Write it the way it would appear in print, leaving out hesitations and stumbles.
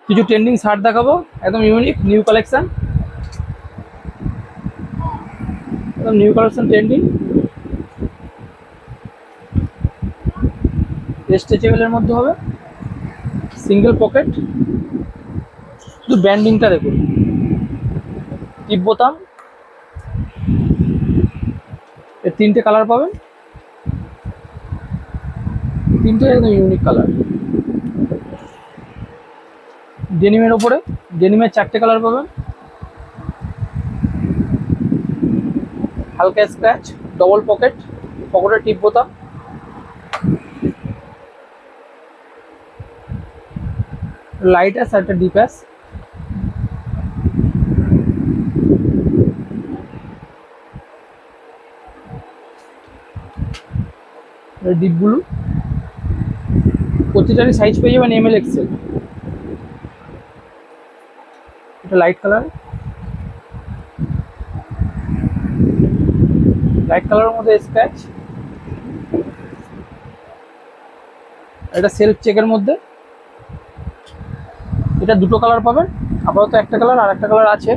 কিছু trending shirt দেখাবো, একদম ইউনিক নিউ কালেকশন, একদম নিউ কালেকশন ট্রেন্ডিং, স্ট্রেচেবলের মধ্যে হবে, সিঙ্গেল পকেট, শুধু ব্যান্ডিংটা দেখুন, টিপ বোতাম, এর 3টে কালার পাবেন, 3টে একদম ইউনিক কালার। ডেনিমের ওপরে, ডেনিমের 4টে কালার পাবেন, হালকা স্ক্র্যাচ, ডবল পকেট, পকেটের টিপ বোতাম, লাইট অ্যাশ আর একটা ডিপ অ্যাশ, ডিপ ব্লু, প্রতিটারই সাইজ পেয়ে যাবেন এমএল এক্সেল। এটা লাইট কালার, লাইট কালারের মধ্যে স্ক্র্যাচ, এটা সেলফ চেকের মধ্যে, এটা দুটো কালার পাবেন, আপাতত একটা কালার আর একটা কালার আছে।